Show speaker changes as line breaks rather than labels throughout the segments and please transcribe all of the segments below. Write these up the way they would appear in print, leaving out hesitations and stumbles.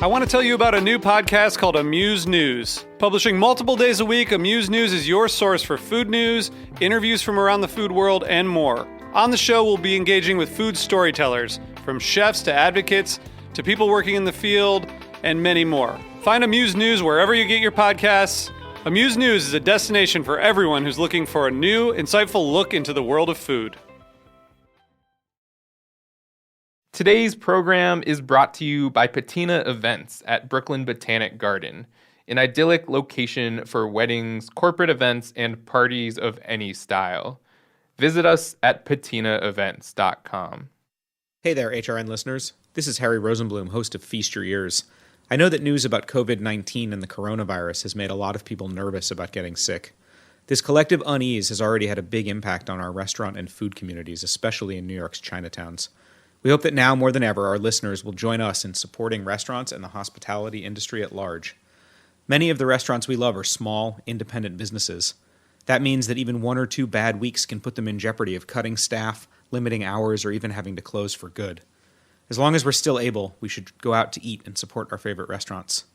I want to tell you about a new podcast called Amuse News. Publishing multiple days a week, Amuse News is your source for food news, interviews from around the food world, and more. On the show, we'll be engaging with food storytellers, from chefs to advocates to people working in the field, and many more. Find Amuse News wherever you get your podcasts. Amuse News is a destination for everyone who's looking for a new, insightful look into the world of food.
Today's program is brought to you by Patina Events at Brooklyn Botanic Garden, an idyllic location for weddings, corporate events, and parties of any style. Visit us at patinaevents.com.
Hey there, HRN listeners. This is Harry Rosenblum, host of Feast Your Ears. I know that news about COVID-19 and the coronavirus has made a lot of people nervous about getting sick. This collective unease has already had a big impact on our restaurant and food communities, especially in New York's Chinatowns. We hope that now more than ever, our listeners will join us in supporting restaurants and the hospitality industry at large. Many of the restaurants we love are small, independent businesses. That means that even 1 or 2 bad weeks can put them in jeopardy of cutting staff, limiting hours, or even having to close for good. As long as we're still able, we should go out to eat and support our favorite restaurants.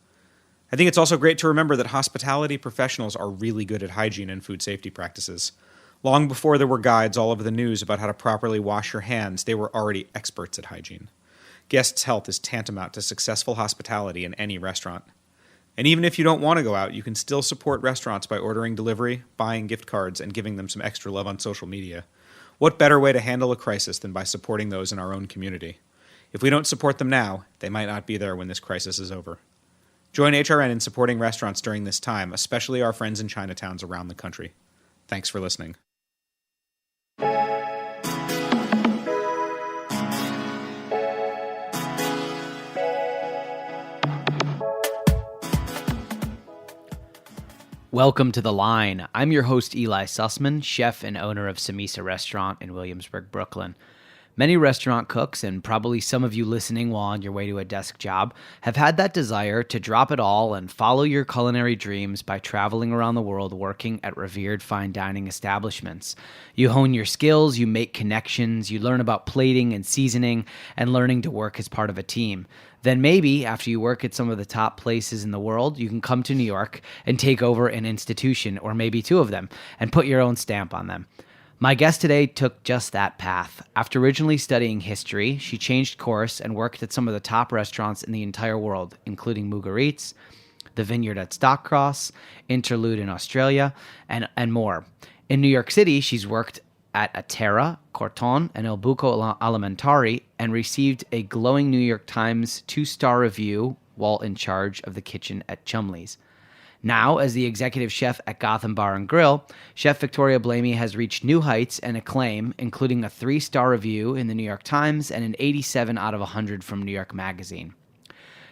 I think it's also great to remember that hospitality professionals are really good at hygiene and food safety practices. Long before there were guides all over the news about how to properly wash your hands, they were already experts at hygiene. Guests' health is tantamount to successful hospitality in any restaurant. And even if you don't want to go out, you can still support restaurants by ordering delivery, buying gift cards, and giving them some extra love on social media. What better way to handle a crisis than by supporting those in our own community? If we don't support them now, they might not be there when this crisis is over. Join HRN in supporting restaurants during this time, especially our friends in Chinatowns around the country. Thanks for listening.
Welcome to The Line. I'm your host, Eli Sussman, chef and owner of Samisa Restaurant in Williamsburg, Brooklyn. Many restaurant cooks, and probably some of you listening while on your way to a desk job, have had that desire to drop it all and follow your culinary dreams by traveling around the world working at revered fine dining establishments. You hone your skills, you make connections, you learn about plating and seasoning, and learning to work as part of a team. Then maybe, after you work at some of the top places in the world, you can come to New York and take over an institution, or maybe 2 of them, and put your own stamp on them. My guest today took just that path. After originally studying history, she changed course and worked at some of the top restaurants in the entire world, including Mugarit's, the Vineyard at Stockcross, Interlude in Australia, and more. In New York City, she's worked at Atera, Corton, and El Buco Alimentari, and received a glowing New York Times 2-star review while in charge of the kitchen at Chumley's. Now, as the executive chef at Gotham Bar and Grill, Chef Victoria Blamey has reached new heights and acclaim, including a 3-star review in the New York Times and an 87 out of 100 from New York Magazine.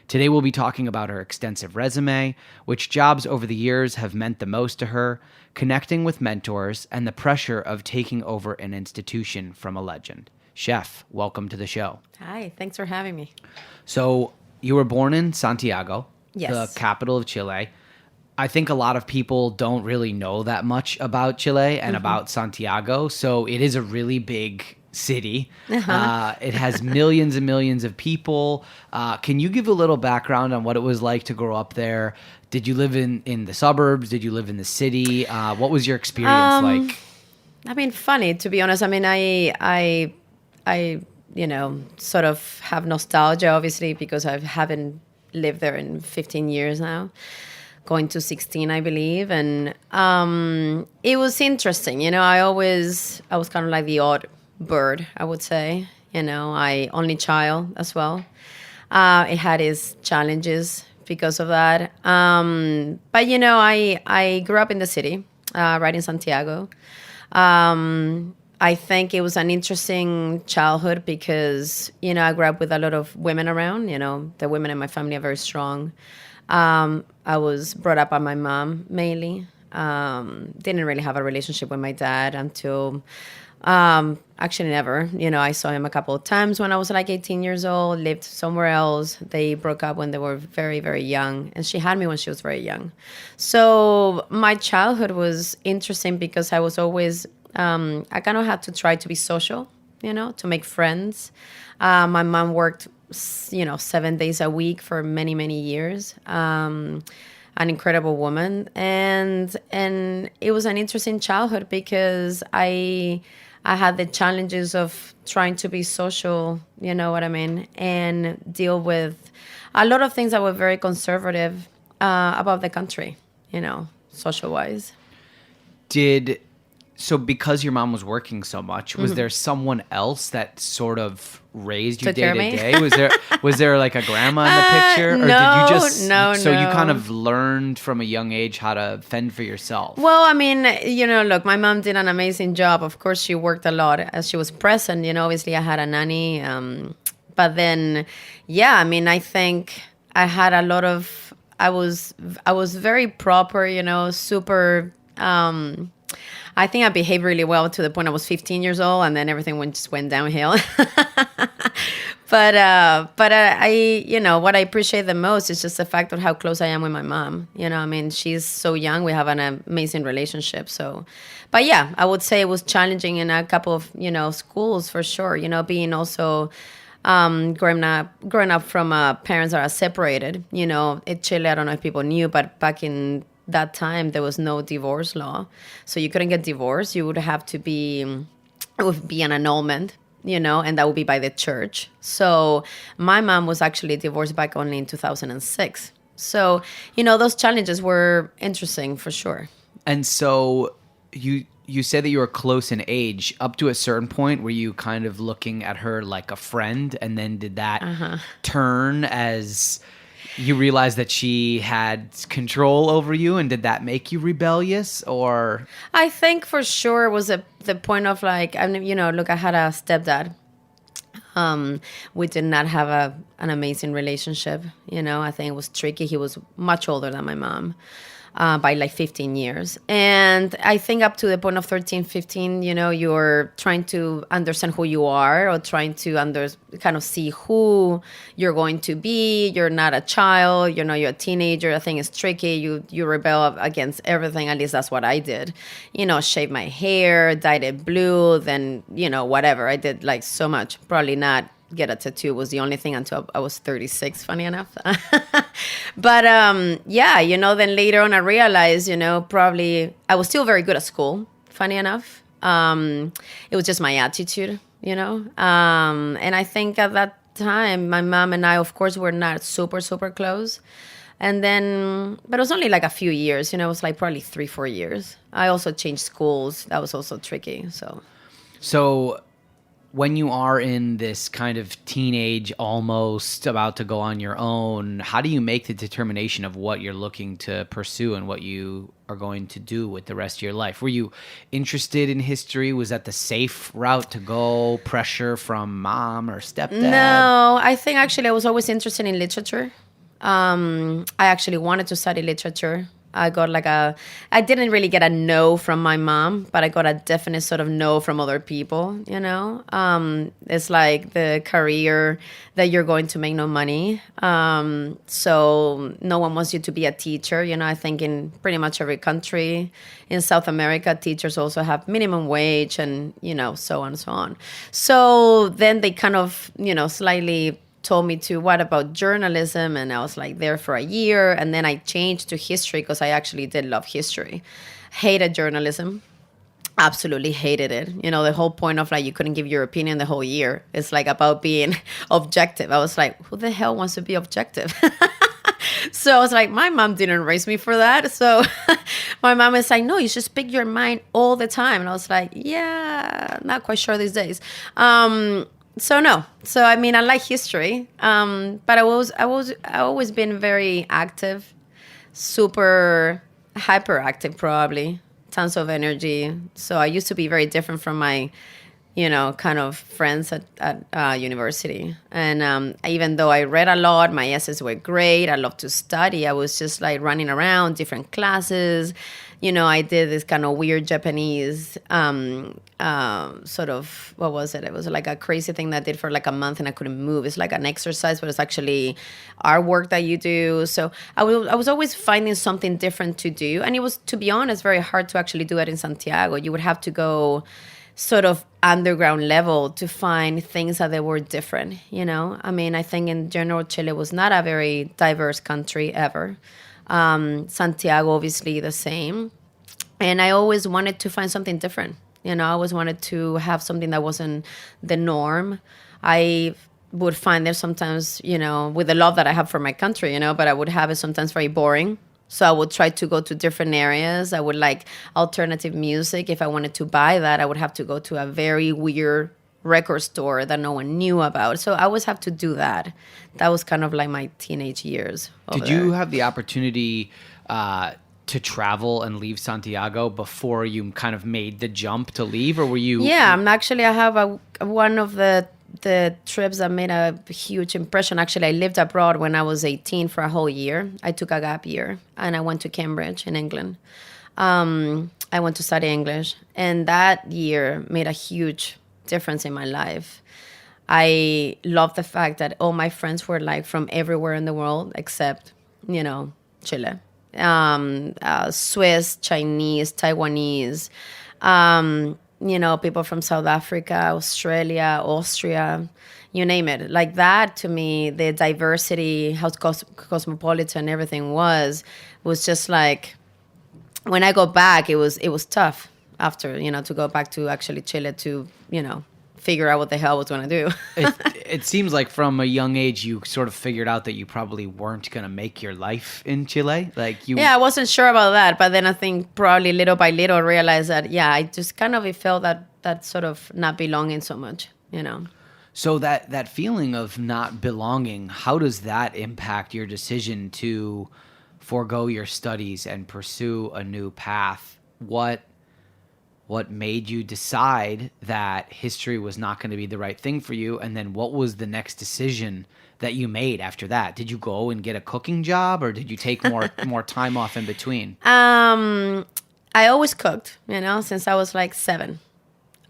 Today we'll be talking about her extensive resume, which jobs over the years have meant the most to her, connecting with mentors, and the pressure of taking over an institution from a legend. Chef, welcome to the show.
Hi, thanks for having me.
So, you were born in Santiago,
Yes.
the capital of Chile. I think a lot of people don't really know that much about Chile and about Santiago, so it is a really big city. It has millions and millions of people. Can you give a little background on what it was like to grow up there? Did you live in the suburbs? Did you live in the city? What was your experience like?
I mean, funny, to be honest. I mean, I sort of have nostalgia, obviously, because I haven't lived there in 15 years now. Going to 16, I believe. And it was interesting. I was kind of like the odd bird, I would say. I only child as well. It had its challenges because of that. But, I grew up in the city, right in Santiago. I think it was an interesting childhood because, I grew up with a lot of women around. The women in my family are very strong. I was brought up by my mom mainly. Didn't really have a relationship with my dad until, actually never. I saw him a couple of times when I was like 18 years old, lived somewhere else. They broke up when they were very, very young. And she had me when she was very young. So my childhood was interesting because I was always, I kind of had to try to be social, to make friends. My mom worked 7 days a week for many, many years. An incredible woman, and it was an interesting childhood because I had the challenges of trying to be social, you know what I mean, and deal with a lot of things that were very conservative about the country, social wise.
So because your mom was working so much, was there someone else that sort of raised you
Took
day
care of
to
me?
day? Was there like a grandma in the picture? Or
No,
did you just
no.
you kind of learned from a young age how to fend for yourself?
Well, I mean, look, my mom did an amazing job. Of course, she worked a lot as she was present. Obviously I had a nanny. But then, yeah, I mean, I think I had a lot of, I was very proper, super, I think I behaved really well to the point I was 15 years old, and then everything just went downhill. But I, what I appreciate the most is just the fact of how close I am with my mom. I mean, she's so young. We have an amazing relationship. So, but yeah, I would say it was challenging in a couple of, schools for sure. Being also growing up from parents that are separated. In Chile, I don't know if people knew, but back in that time there was no divorce law, so you couldn't get divorced. You would have to be, it would be an annulment, and that would be by the church. So my mom was actually divorced back only in 2006. So those challenges were interesting for sure.
And so you said that you were close in age. Up to a certain point, were you kind of looking at her like a friend? And then did that turn as you realized that she had control over you? And did that make you rebellious? Or
I think for sure it was the point of like, look, I had a stepdad. We did not have an amazing relationship. I think it was tricky. He was much older than my mom. By like 15 years. And I think up to the point of 13, 15, you're trying to understand who you are, or trying to kind of see who you're going to be. You're not a child, you're a teenager. I think it's tricky. You rebel against everything. At least that's what I did. Shave my hair, dyed it blue, then, whatever. I did like so much. Probably not get a tattoo was the only thing until I was 36, funny enough. But yeah, then later on I realized, probably I was still very good at school, funny enough. It was just my attitude, and I think at that time my mom and I, of course, were not super, super close. And then, but it was only like a few years, it was like probably 3-4 years. I also changed schools. That was also tricky.
So when you are in this kind of teenage, almost about to go on your own, how do you make the determination of what you're looking to pursue and what you are going to do with the rest of your life? Were you interested in history? Was that the safe route to go? Pressure from mom or stepdad?
No, I think actually I was always interested in literature. I actually wanted to study literature. I got I didn't really get a no from my mom, but I got a definite sort of no from other people, It's like the career that you're going to make no money. So no one wants you to be a teacher, I think in pretty much every country. In South America, teachers also have minimum wage and, so on and so on. So then they kind of, slightly told me to, what about journalism? And I was like there for a year, and then I changed to history because I actually did love history. Hated journalism, absolutely hated it. The whole point of like you couldn't give your opinion the whole year. It's like about being objective. I was like, who the hell wants to be objective? So I was like, my mom didn't raise me for that. So my mom is like, no, you should speak your mind all the time. And I was like, yeah, not quite sure these days. So no. So I mean, I like history, but I always been very active, super hyperactive, probably tons of energy. So I used to be very different from my, kind of friends at university. And even though I read a lot, my essays were great. I loved to study. I was just like running around different classes. I did this kind of weird Japanese sort of, what was it? It was like a crazy thing that I did for like a month and I couldn't move. It's like an exercise, but it's actually artwork that you do. So I was always finding something different to do. And it was, to be honest, very hard to actually do it in Santiago. You would have to go sort of underground level to find things that they were different, you know? I mean, I think in general, Chile was not a very diverse country ever. Santiago, obviously, the same. And I always wanted to find something different. You know, I always wanted to have something that wasn't the norm. I would find there sometimes, you know, with the love that I have for my country, you know, but I would have it sometimes very boring. So I would try to go to different areas. I would like alternative music. If I wanted to buy that, I would have to go to a very weird record store that no one knew about. So I always have to do that. That was kind of like my teenage years.
Did you have the opportunity to travel and leave Santiago before you kind of made the jump to leave, or were you?
Yeah, I have one of the trips that made a huge impression. Actually, I lived abroad when I was 18 for a whole year. I took a gap year and I went to Cambridge in England. I went to study English, and that year made a huge difference in my life. I love the fact that all my friends were like from everywhere in the world except, you know, Chile. Swiss, Chinese, Taiwanese, you know, people from South Africa, Australia, Austria, you name it. Like that, to me, the diversity, how cosmopolitan everything was just like, when I go back, it was tough after, you know, to go back to actually Chile to, you know, figure out what the hell I was going to do.
It seems like from a young age, you sort of figured out that you probably weren't going to make your life in Chile.
Yeah, I wasn't sure about that. But then I think probably little by little realized that, yeah, I just kind of felt that sort of not belonging so much, you know.
So that feeling of not belonging, how does that impact your decision to forego your studies and pursue a new path? What made you decide that history was not going to be the right thing for you? And then what was the next decision that you made after that? Did you go and get a cooking job, or did you take more time off in between?
I always cooked, you know, since I was like 7.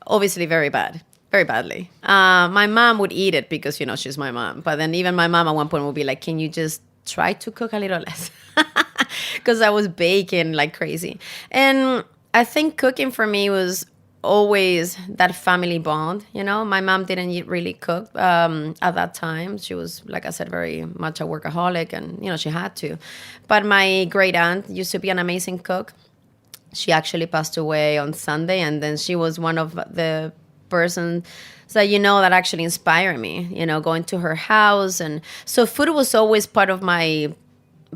Obviously very badly. My mom would eat it because, you know, she's my mom. But then even my mom at one point would be like, can you just try to cook a little less? Because I was baking like crazy. And I think cooking for me was always that family bond. You know, my mom didn't really cook at that time. She was, like I said, very much a workaholic, and, you know, she had to. But my great aunt used to be an amazing cook. She actually passed away on Sunday, and then she was one of the persons that, you know, that actually inspired me, you know, going to her house. And so food was always part of my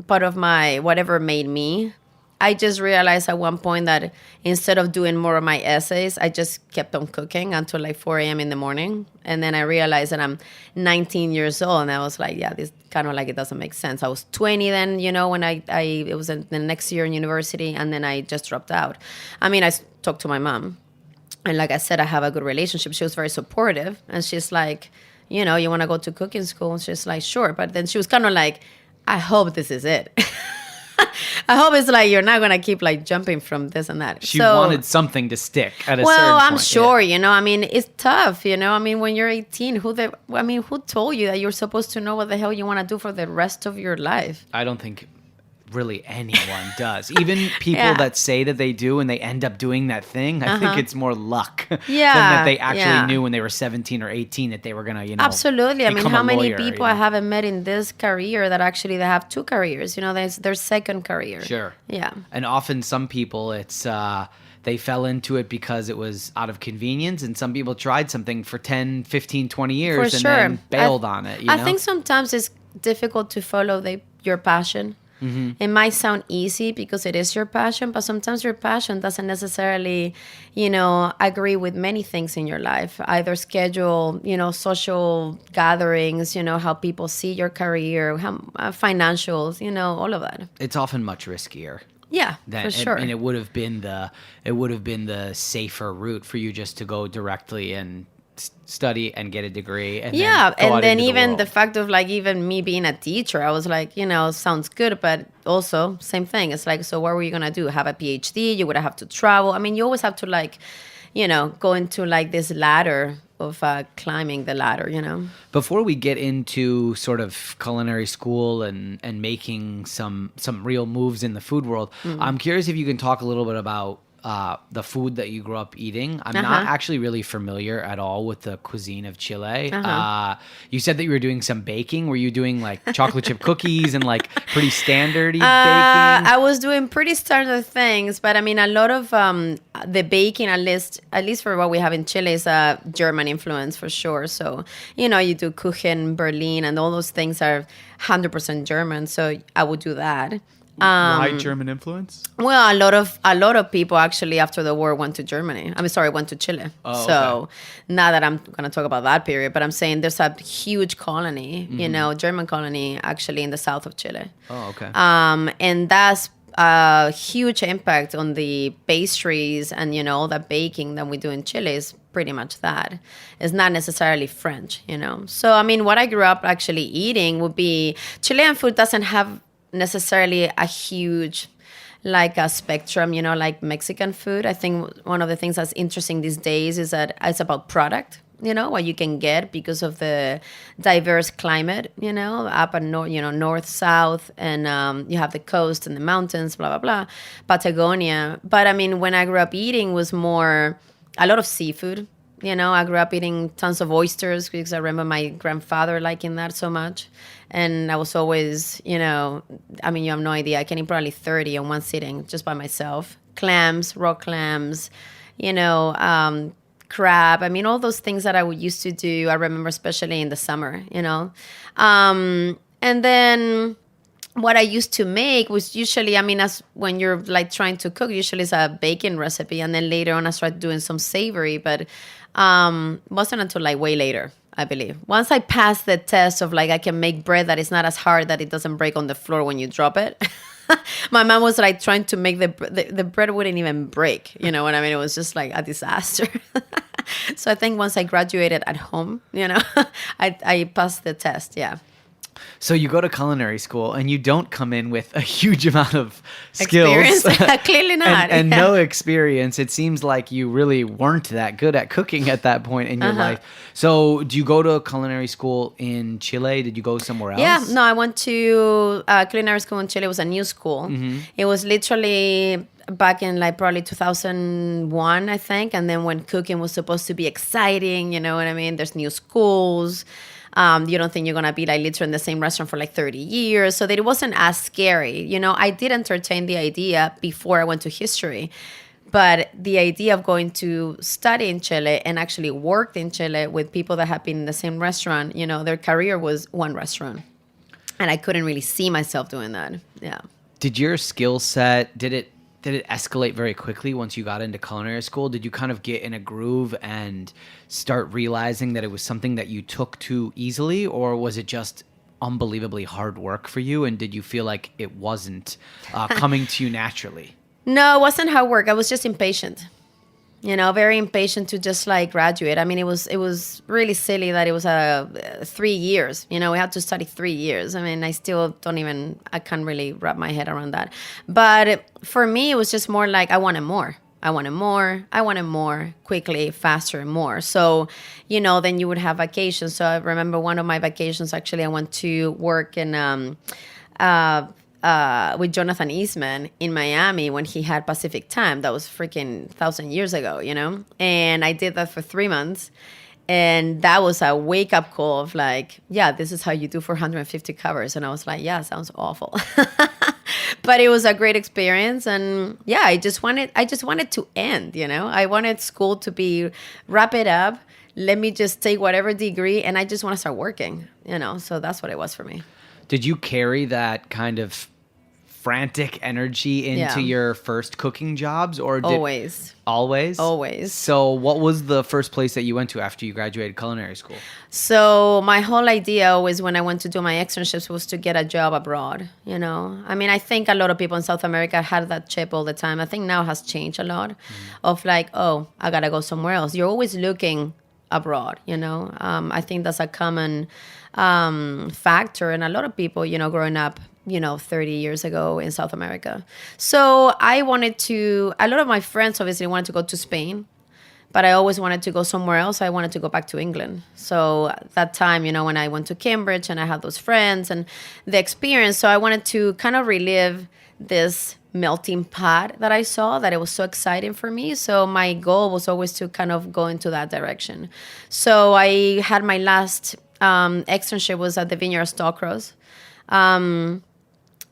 whatever made me. I just realized at one point that instead of doing more of my essays, I just kept on cooking until like 4 a.m. in the morning. And then I realized that I'm 19 years old. And I was like, yeah, this kind of like, it doesn't make sense. I was 20 then, you know, when it was the next year in university. And then I just dropped out. I mean, I talked to my mom. And like I said, I have a good relationship. She was very supportive. And she's like, you know, you want to go to cooking school? And she's like, sure. But then she was kind of like, I hope this is it. I hope it's like you're not gonna keep like jumping from this and that.
She wanted something to stick at a certain point.
Well, I'm sure, you know. I mean, it's tough, you know. I mean, when you're 18, who told you that you're supposed to know what the hell you want to do for the rest of your life?
I don't think really anyone does. Even people that say that they do and they end up doing that thing, I think it's more luck than that they actually knew when they were 17 or 18 that they were going to, you know,
absolutely. I mean, how many
lawyer,
people
you know?
I haven't met in this career that actually they have 2 careers, you know, their second career.
Sure.
Yeah.
And often some people, it's they fell into it because it was out of convenience, and some people tried something for 10, 15, 20 years
For
and
sure.
then bailed on it, you know?
I think sometimes it's difficult to follow your passion. Mm-hmm. It might sound easy because it is your passion, but sometimes your passion doesn't necessarily, you know, agree with many things in your life. Either schedule, you know, social gatherings, you know, how people see your career, financials, you know, all of that.
It's often much riskier.
Yeah, for sure.
And it would have been the safer route for you just to go directly and study and get a degree. And then even the fact of like even me being a teacher, I was like, you know, sounds good, but also same thing. It's like, so what were you gonna do? Have a PhD? You would have to travel. I mean, you always have to like, you know, go into like this ladder of climbing the ladder, you know. Before we get into sort of culinary school and making some real moves in the food world, I'm curious if you can talk a little bit about the food that you grew up eating. I'm not actually really familiar at all with the cuisine of Chile. You said that you were doing some baking. Were you doing like chocolate chip cookies and like pretty standard baking?
I was doing pretty standard things, but I mean, a lot of the baking, at least for what we have in Chile, is a German influence for sure. So, you know, you do Kuchen, Berlin, and all those things are 100% German. So I would do that.
Why German influence?
Well, a lot of people actually after the war went to Germany. Went to Chile.
Oh,
so
okay.
not that I'm going to talk about that period, but I'm saying there's a huge colony, you know, German colony actually in the south of Chile.
Oh, okay.
And that's a huge impact on the pastries and, you know, all the baking that we do in Chile is pretty much that. It's not necessarily French, you know. So, I mean, what I grew up actually eating would be Chilean food doesn't have necessarily a huge like a spectrum, you know, like Mexican food. I think one of the things that's interesting these days is that it's about product, you know, what you can get because of the diverse climate, you know, up and north, you know, north, south, and you have the coast and the mountains, blah, blah, blah, Patagonia. But I mean, when I grew up eating was more a lot of seafood. You know, I grew up eating tons of oysters because I remember my grandfather liking that so much. And I was always, you know, I mean, you have no idea. I can eat probably 30 in one sitting just by myself. Clams, raw clams, you know, crab. I mean, all those things that I would used to do, I remember especially in the summer, you know. And then what I used to make was usually, I mean, as when you're like trying to cook, usually it's a bacon recipe. And then later on, I started doing some savory, but wasn't until like way later, I believe. Once I passed the test of like I can make bread that is not as hard that it doesn't break on the floor when you drop it. My mom was like trying to make the bread wouldn't even break. You know what I mean? It was just like a disaster. So I think once I graduated at home, you know, I passed the test. Yeah.
So you go to culinary school and you don't come in with a huge amount of skills.
Clearly not.
and no experience. It seems like you really weren't that good at cooking at that point in your life. So do you go to a culinary school in Chile? Did you go somewhere else?
Yeah, no, I went to culinary school in Chile. It was a new school. It was literally back in like probably 2001, I think. And then when cooking was supposed to be exciting, you know what I mean? There's new schools. You don't think you're going to be like literally in the same restaurant for like 30 years. So that it wasn't as scary. You know, I did entertain the idea before I went to history. But the idea of going to study in Chile and actually worked in Chile with people that have been in the same restaurant, you know, their career was one restaurant. And I couldn't really see myself doing that. Yeah.
Did your skill set, did it escalate very quickly once you got into culinary school? Did you kind of get in a groove and start realizing that it was something that you took to easily, or was it just unbelievably hard work for you? And did you feel like it wasn't coming to you naturally?
No, it wasn't hard work. I was just impatient. You know, very impatient to just like graduate. I mean, it was really silly that it was 3 years. You know, we had to study 3 years. I mean, I can't really wrap my head around that. But for me, it was just more like I wanted more. I wanted more, quickly, faster, and more. So, you know, then you would have vacations. So I remember one of my vacations, actually, I went to work in with Jonathan Eastman in Miami when he had Pacific Time. That was freaking 1,000 years ago, you know? And I did that for 3 months. And that was a wake-up call of like, yeah, this is how you do 450 covers. And I was like, yeah, sounds awful. But it was a great experience. And yeah, I just wanted to end, you know? I wanted school to wrap it up. Let me just take whatever degree. And I just want to start working, you know? So that's what it was for me.
Did you carry that kind of frantic energy into your first cooking jobs, or
Always.
Always? So what was the first place that you went to after you graduated culinary school?
So my whole idea always when I went to do my externships was to get a job abroad, you know? I mean, I think a lot of people in South America had that chip all the time. I think now it has changed a lot of like, oh, I gotta go somewhere else. You're always looking abroad, you know? I think that's a common factor in a lot of people, you know, growing up, you know, 30 years ago in South America. So a lot of my friends obviously wanted to go to Spain, but I always wanted to go somewhere else. I wanted to go back to England. So that time, you know, when I went to Cambridge and I had those friends and the experience, so I wanted to kind of relive this melting pot that I saw, that it was so exciting for me. So my goal was always to kind of go into that direction. So I had my last externship was at the Vineyard Stockross. I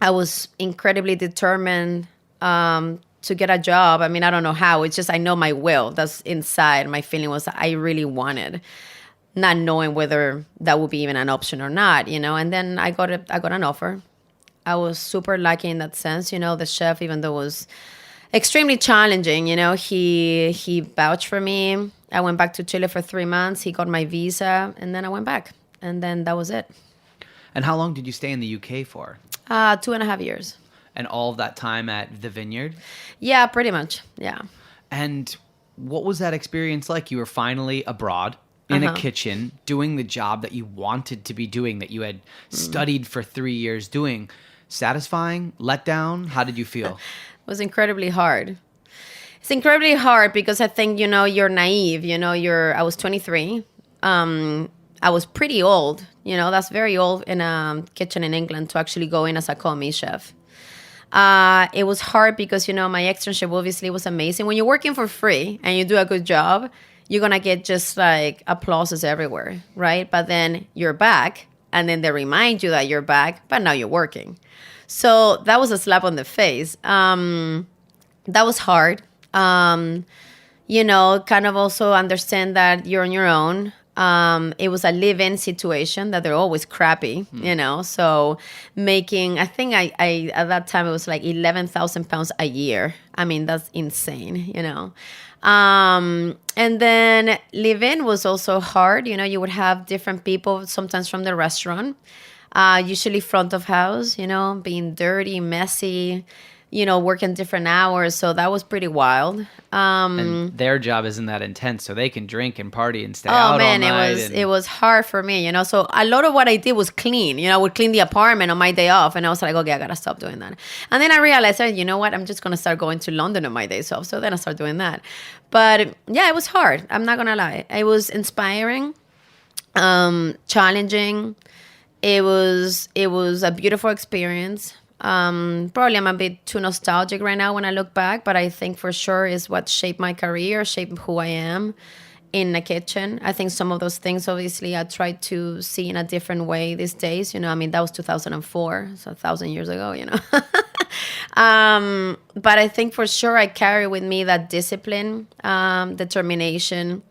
was incredibly determined to get a job. I mean, I don't know how. It's just I know my will. That's inside. My feeling was that I really wanted, not knowing whether that would be even an option or not, you know. And then I got an offer. I was super lucky in that sense, you know. The chef, even though it was extremely challenging, you know, he vouched for me. I went back to Chile for 3 months. He got my visa, and then I went back, and then that was it.
And how long did you stay in the UK for?
2.5 years.
And all of that time at the Vineyard?
Yeah, pretty much. Yeah.
And what was that experience like? You were finally abroad in a kitchen doing the job that you wanted to be doing, that you had studied for 3 years doing. Satisfying? Let down? How did you feel?
It was incredibly hard. It's incredibly hard because I think, you know, you're naive. You know, I was 23. I was pretty old. You know, that's very old in a kitchen in England to actually go in as a commis chef. It was hard because, you know, my externship obviously was amazing. When you're working for free and you do a good job, you're going to get just like applauses everywhere, right? But then you're back and then they remind you that you're back, but now you're working. So that was a slap on the face. That was hard. You know, kind of also understand that you're on your own. It was a live-in situation that they're always crappy, you know. So making, I think I at that time it was like 11,000 pounds a year. I mean, that's insane, you know. And then live-in was also hard. You know, you would have different people, sometimes from the restaurant, usually front of house, you know, being dirty, messy, you know, working different hours. So that was pretty wild.
And their job isn't that intense, so they can drink and party and stay out all night.
It was hard for me, you know. So a lot of what I did was clean. You know, I would clean the apartment on my day off, and I was like, okay, I gotta stop doing that. And then I realized, you know what, I'm just gonna start going to London on my days off. So then I started doing that. But yeah, it was hard. I'm not gonna lie. It was inspiring, challenging. It was a beautiful experience. Probably I'm a bit too nostalgic right now when I look back, but I think for sure is what shaped my career, shaped who I am in the kitchen. I think some of those things, obviously, I try to see in a different way these days. You know, I mean, that was 2004, so 1,000 years ago, you know. But I think for sure I carry with me that discipline, determination,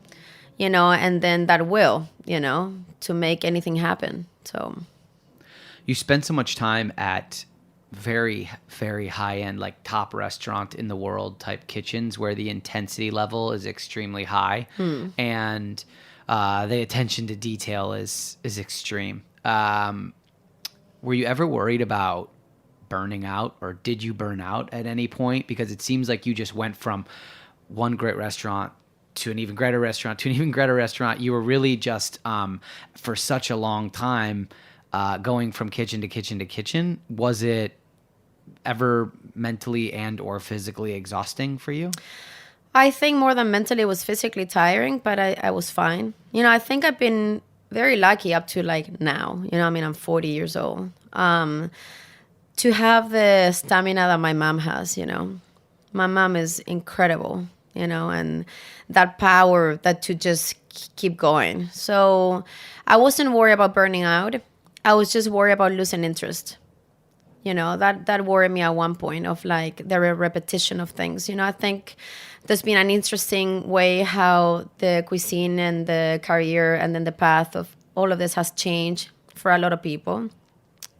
you know, and then that will, you know, to make anything happen. So
you spend so much time at very, very high-end, like top restaurant in the world type kitchens where the intensity level is extremely high and the attention to detail is extreme. Were you ever worried about burning out, or did you burn out at any point? Because it seems like you just went from one great restaurant to an even greater restaurant to an even greater restaurant. You were really just for such a long time going from kitchen to kitchen to kitchen. Was it ever mentally and or physically exhausting for you?
I think more than mentally, it was physically tiring, but I was fine. You know, I think I've been very lucky up to like now. You know, I mean, I'm 40 years old. To have the stamina that my mom has, you know. My mom is incredible, you know, and that power that to just keep going. So I wasn't worried about burning out. I was just worried about losing interest. You know, that worried me at one point of like the repetition of things. You know, I think there's been an interesting way how the cuisine and the career and then the path of all of this has changed for a lot of people.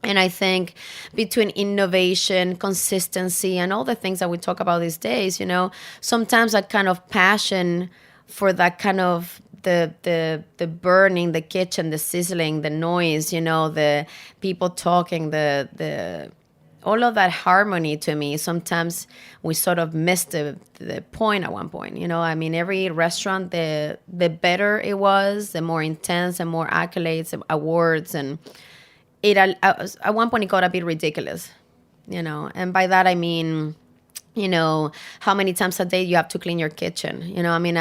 And I think between innovation, consistency, and all the things that we talk about these days, you know, sometimes that kind of passion for that kind of the burning, the kitchen, the sizzling, the noise, you know, the people talking, the all of that harmony to me, sometimes we sort of miss the point at one point. You know, I mean, every restaurant, the better it was, the more intense and more accolades, awards, and it at one point it got a bit ridiculous, you know. And by that I mean, you know, how many times a day you have to clean your kitchen. You know, I mean,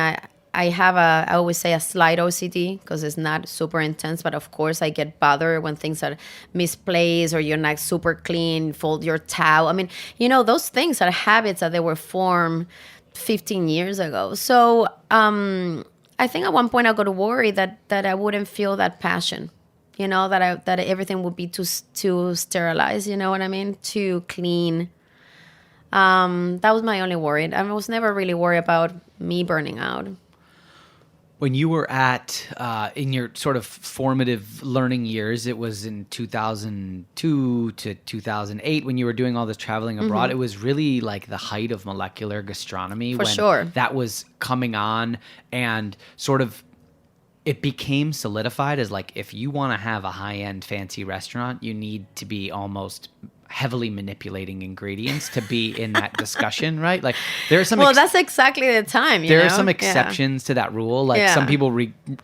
I always say a slight OCD because it's not super intense, but of course I get bothered when things are misplaced or you're not super clean, fold your towel. I mean, those things are habits that they were formed 15 years ago. So I think at one point I got worried that I wouldn't feel that passion, that everything would be too sterilized, you know what I mean? Too clean. That was my only worry. I was never really worried about me burning out.
When you were in your sort of formative learning years, it was in 2002 to 2008 when you were doing all this traveling abroad. It was really like the height of molecular gastronomy.
For sure.
That was coming on, and sort of it became solidified as like, if you want to have a high-end fancy restaurant, you need to be almost heavily manipulating ingredients to be in that discussion, right? Like there are some
that's exactly the time.
There are some exceptions to that rule. Like some people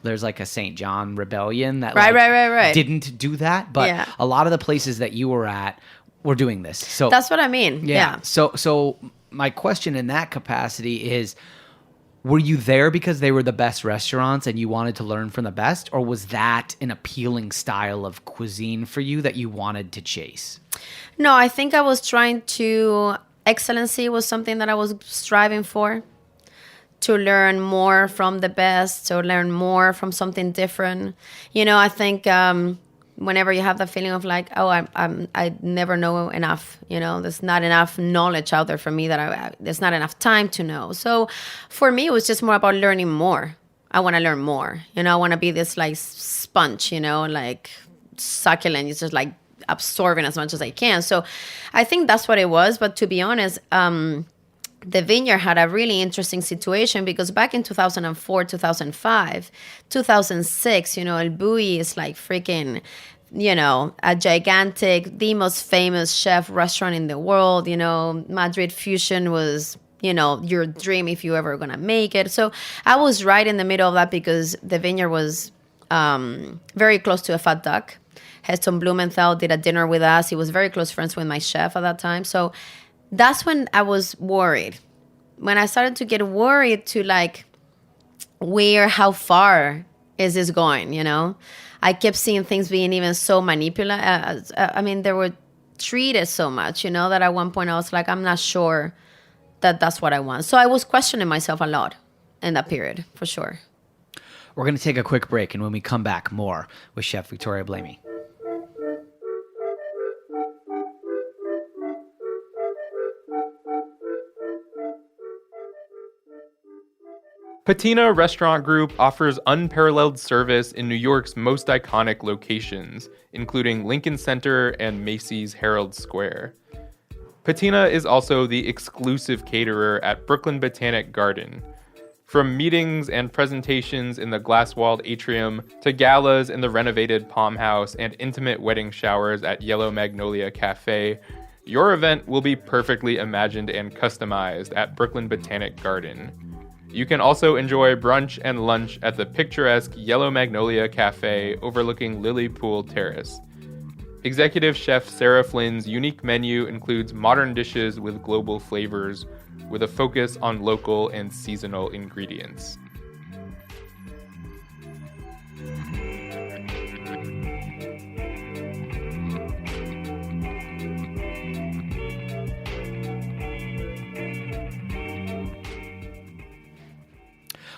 there's like a St. John rebellion that
right.
didn't do that, but a lot of the places that you were at were doing this. So
that's what I mean. Yeah.
So my question in that capacity is, were you there because they were the best restaurants and you wanted to learn from the best, or was that an appealing style of cuisine for you that you wanted to chase?
No, I think I was trying to... Excellency was something that I was striving for, to learn more from the best, to learn more from something different. I think whenever you have that feeling of like, oh, I never know enough, there's not enough knowledge out there for me, there's not enough time to know. So for me, it was just more about learning more. I want to learn more. I want to be this like sponge, like succulent. It's just like absorbing as much as I can. So I think that's what it was. But to be honest, the vineyard had a really interesting situation because back in 2004, 2005, 2006, El Bulli is like freaking, a gigantic, the most famous chef restaurant in the world. Madrid Fusion was, your dream if you ever going to make it. So I was right in the middle of that because the vineyard was very close to a Fat Duck. Heston Blumenthal did a dinner with us. He was very close friends with my chef at that time. So that's when I was worried. When I started to get worried to like, how far is this going, I kept seeing things being even so manipulated. They were treated so much, that at one point I was like, I'm not sure that that's what I want. So I was questioning myself a lot in that period, for sure.
We're going to take a quick break, and when we come back, more with Chef Victoria Blamey.
Patina Restaurant Group offers unparalleled service in New York's most iconic locations, including Lincoln Center and Macy's Herald Square. Patina is also the exclusive caterer at Brooklyn Botanic Garden. From meetings and presentations in the glass-walled atrium to galas in the renovated Palm House and intimate wedding showers at Yellow Magnolia Cafe, your event will be perfectly imagined and customized at Brooklyn Botanic Garden. You can also enjoy brunch and lunch at the picturesque Yellow Magnolia Cafe overlooking Lily Pool Terrace. Executive Chef Sarah Flynn's unique menu includes modern dishes with global flavors, with a focus on local and seasonal ingredients.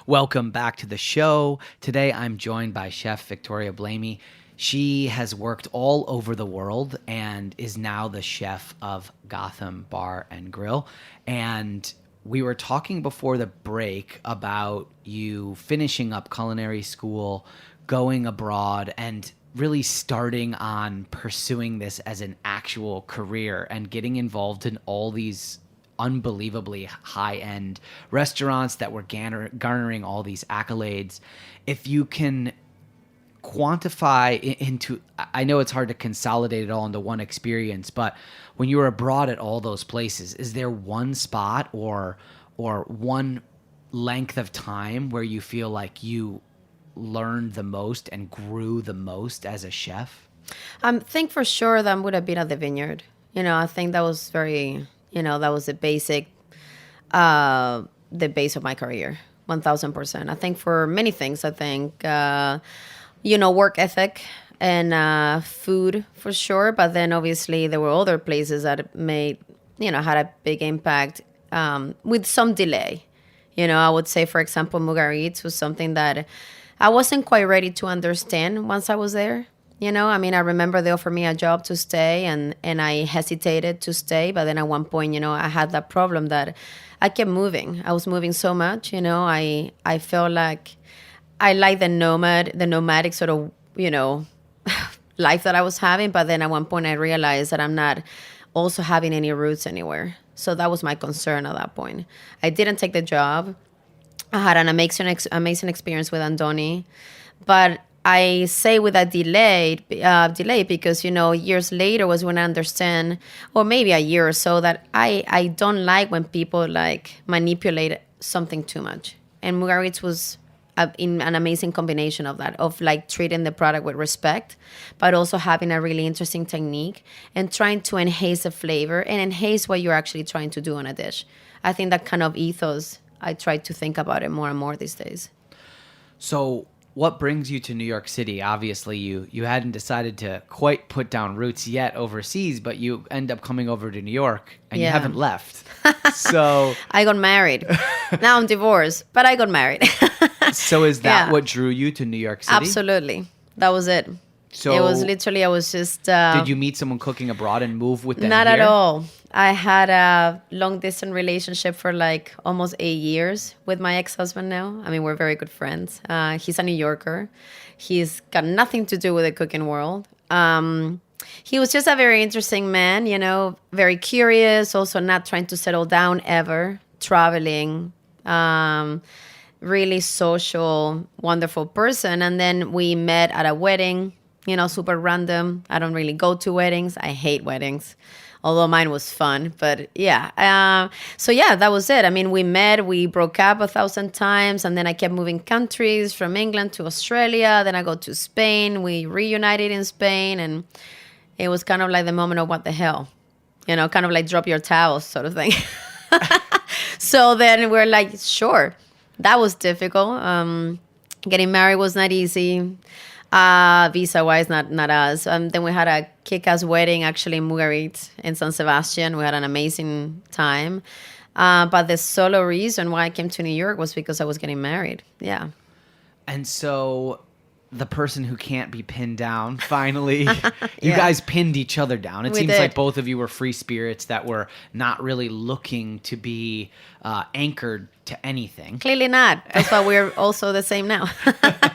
Welcome back to the show. Today I'm joined by Chef Victoria Blamey. She has worked all over the world and is now the chef of Gotham Bar and Grill. And we were talking before the break about you finishing up culinary school, going abroad, and really starting on pursuing this as an actual career and getting involved in all these unbelievably high-end restaurants that were garnering all these accolades. If you can quantify into, I know it's hard to consolidate it all into one experience, but when you were abroad at all those places, is there one spot or one length of time where you feel like you learned the most and grew the most as a chef?
I think for sure that would have been at the vineyard. I think that was very... that was the base of my career. 1,000%. I think for many things, I think, work ethic and food for sure. But then obviously there were other places that made, had a big impact with some delay. I would say, for example, Mugaritz was something that I wasn't quite ready to understand once I was there. I remember they offered me a job to stay and I hesitated to stay. But then at one point, I had that problem that I kept moving. I was moving so much, I felt like I like the nomadic sort of, life that I was having. But then at one point I realized that I'm not also having any roots anywhere. So that was my concern at that point. I didn't take the job. I had an amazing experience with Andoni. But I say with a delay because, years later was when I understand, or maybe a year or so, that I don't like when people like manipulate something too much. And Mugaritz was in an amazing combination of that, of like treating the product with respect, but also having a really interesting technique and trying to enhance the flavor and enhance what you're actually trying to do on a dish. I think that kind of ethos, I try to think about it more and more these days.
So what brings you to New York City? Obviously, you hadn't decided to quite put down roots yet overseas, but you end up coming over to New York and you haven't left. So
I got married. Now I'm divorced, but I got married.
So is that what drew you to New York City?
Absolutely. That was it. So it was literally, I was just...
did you meet someone cooking abroad and move with them
Not
here?
at all. I had a long-distance relationship for like almost 8 years with my ex-husband now. I mean, we're very good friends. He's a New Yorker. He's got nothing to do with the cooking world. He was just a very interesting man, very curious, also not trying to settle down ever, traveling, really social, wonderful person. And then we met at a wedding, super random. I don't really go to weddings. I hate weddings, although mine was fun. But yeah. So yeah, that was it. I mean, we met, we broke up 1,000 times. And then I kept moving countries from England to Australia. Then I go to Spain. We reunited in Spain. And it was kind of like the moment of what the hell, kind of like drop your towels sort of thing. So then we're like, sure. That was difficult. Getting married was not easy. Visa-wise, not us. Then we had a kick-ass wedding, actually, in Mugaritz in San Sebastian. We had an amazing time. But the solo reason why I came to New York was because I was getting married. Yeah.
And so the person who can't be pinned down, finally, you guys pinned each other down. It seems like both of you were free spirits that were not really looking to be anchored to anything.
Clearly not. That's why we're also the same now.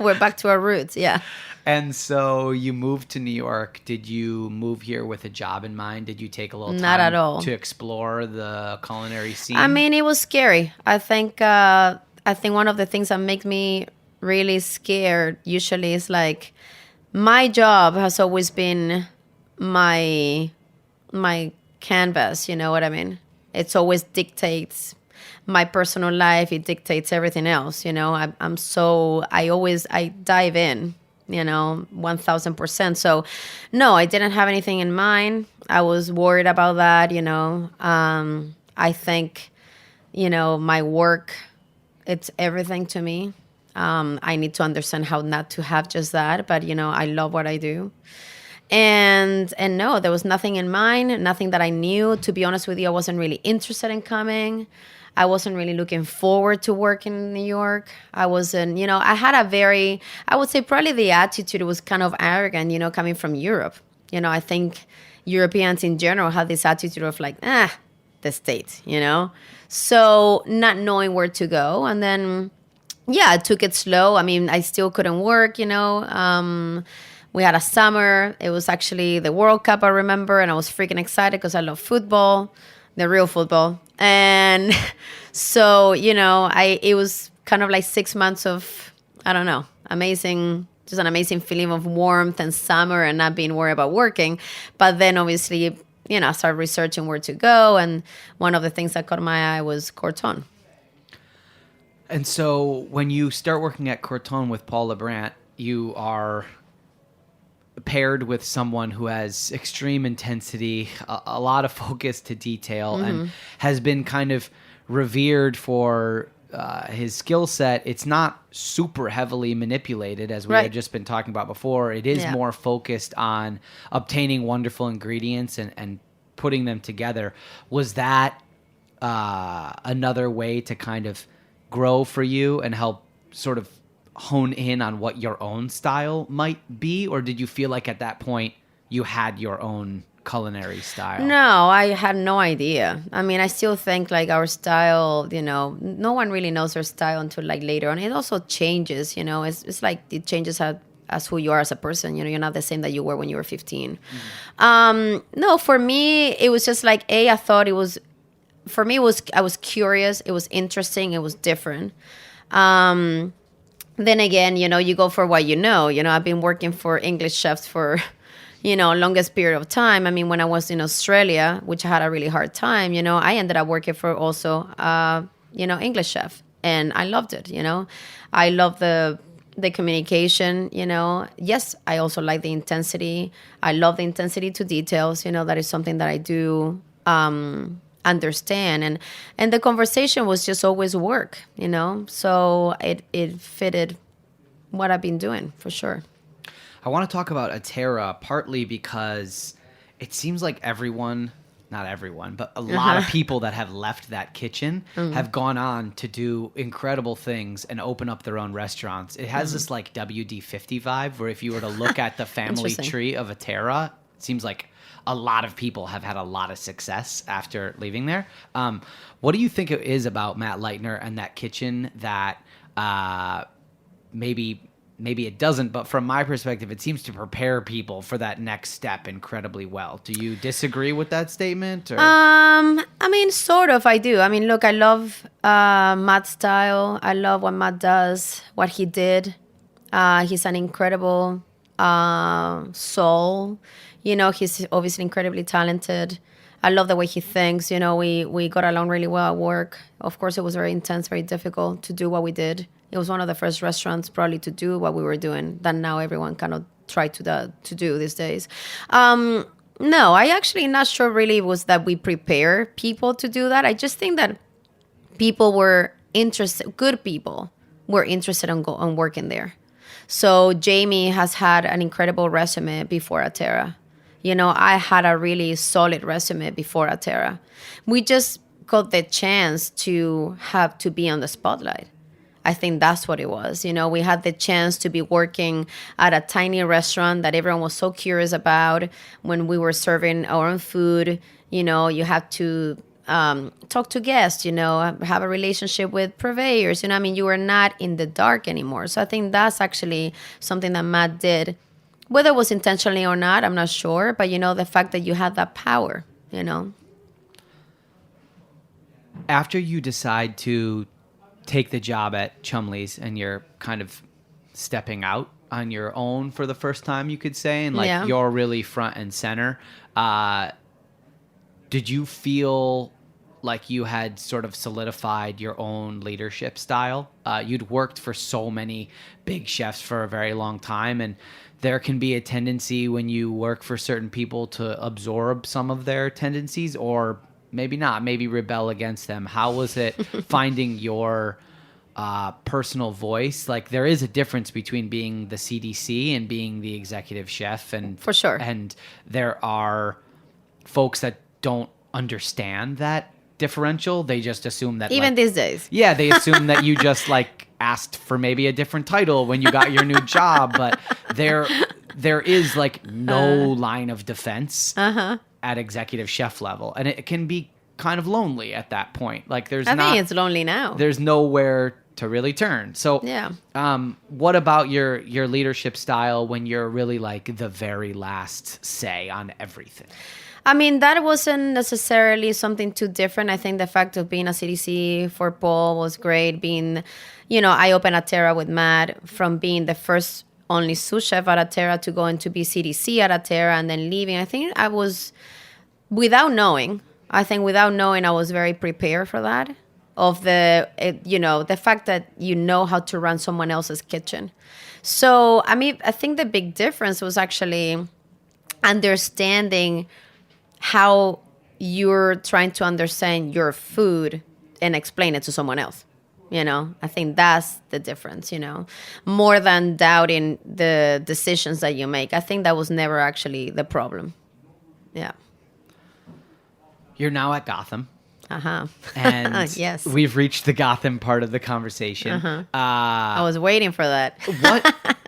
We're back to our roots, yeah.
And so you moved to New York. Did you move here with a job in mind? Did you take a little time
Not at all.
to explore the culinary scene?
I mean, it was scary. I think one of the things that makes me really scared usually is like my job has always been my canvas, you know what I mean? It's always dictates my personal life. It dictates everything else, I dive in, 1,000%. So no, I didn't have anything in mind. I was worried about that, I think, my work, it's everything to me. I need to understand how not to have just that, but I love what I do. And no, there was nothing in mind, nothing that I knew. To be honest with you, I wasn't really interested in coming. I wasn't really looking forward to working in New York. I wasn't, I had I would say probably the attitude was kind of arrogant, coming from Europe. I think Europeans in general have this attitude of like, the States, So not knowing where to go. And then, I took it slow. I mean, I still couldn't work, We had a summer. It was actually the World Cup, I remember, and I was freaking excited because I love football, the real football. And so, it was kind of like 6 months of, I don't know, amazing, just an amazing feeling of warmth and summer and not being worried about working. But then obviously, I started researching where to go. And one of the things that caught my eye was Corton.
And so when you start working at Corton with Paul Lebrant, you are paired with someone who has extreme intensity, a lot of focus to detail, and has been kind of revered for his skill set, it's not super heavily manipulated as we
Right.
had just been talking about before. It is
Yeah.
more focused on obtaining wonderful ingredients and putting them together. Was that another way to kind of grow for you and help sort of hone in on what your own style might be? Or did you feel like at that point you had your own culinary style?
No, I had no idea. I mean, I still think like our style, no one really knows their style until like later on. It also changes, it's like it changes as who you are as a person. You're not the same that you were when you were 15. No, for me, it was just like, I thought it was, for me, I was curious. It was interesting. It was different. Then again, you go for what you know. I've been working for English chefs for longest period of time. I mean, when I was in Australia, which I had a really hard time, I ended up working for also, English chef. And I loved it, I love the communication, Yes, I also like the intensity. I love the intensity to details, that is something that I do understand. And the conversation was just always work, So it fitted what I've been doing, for sure.
I want to talk about Atera partly because it seems like not everyone, but a lot of people that have left that kitchen have gone on to do incredible things and open up their own restaurants. It has this like WD-50 vibe where if you were to look at the family tree of Atera, it seems like a lot of people have had a lot of success after leaving there. What do you think it is about Matt Leitner and that kitchen that maybe it doesn't, but from my perspective, it seems to prepare people for that next step incredibly well. Do you disagree with that statement? Or?
I mean, sort of, I do. I mean, look, I love Matt's style. I love what Matt does, what he did. He's an incredible soul. He's obviously incredibly talented. I love the way he thinks. We got along really well at work. Of course, it was very intense, very difficult to do what we did. It was one of the first restaurants probably to do what we were doing that now everyone kind of try to do these days. No, I actually not sure really was that we prepare people to do that. I just think that people were interested, good people were interested on working there. So Jamie has had an incredible resume before Atera. I had a really solid resume before Atera. We just got the chance to have to be on the spotlight. I think that's what it was. We had the chance to be working at a tiny restaurant that everyone was so curious about. When we were serving our own food, you had to talk to guests, have a relationship with purveyors. You were not in the dark anymore. So I think that's actually something that Matt did. Whether it was intentionally or not, I'm not sure. But, the fact that you had that power,
After you decide to take the job at Chumley's and you're kind of stepping out on your own for the first time, you could say, and you're really front and center, did you feel like you had sort of solidified your own leadership style? You'd worked for so many big chefs for a very long time, and there can be a tendency when you work for certain people to absorb some of their tendencies, or maybe not, maybe rebel against them. How was it finding your personal voice? Like, there is a difference between being the CDC and being the executive chef, and
for sure.
And there are folks that don't understand that differential. They just assume that
even these days.
Yeah, they assume that you just asked for maybe a different title when you got your new job, but there is no line of defense at executive chef level, and it can be kind of lonely at that point. I think
it's lonely now.
There's nowhere to really turn. So
yeah.
What about your leadership style when you're really the very last say on everything?
I mean, that wasn't necessarily something too different. I think the fact of being a CDC for Paul was great. Being, I opened Atera with Matt, from being the first only sous chef at Atera to going to be CDC at Atera and then leaving. I think I was, without knowing, I was very prepared for that. Of the fact that how to run someone else's kitchen. So, I mean, I think the big difference was actually understanding how you're trying to understand your food and explain it to someone else. I think that's the difference, more than doubting the decisions that you make. I think that was never actually the problem. Yeah.
You're now at Gotham.
Uh-huh.
And
yes.
we've reached the Gotham part of the conversation.
Uh-huh. I was waiting for that.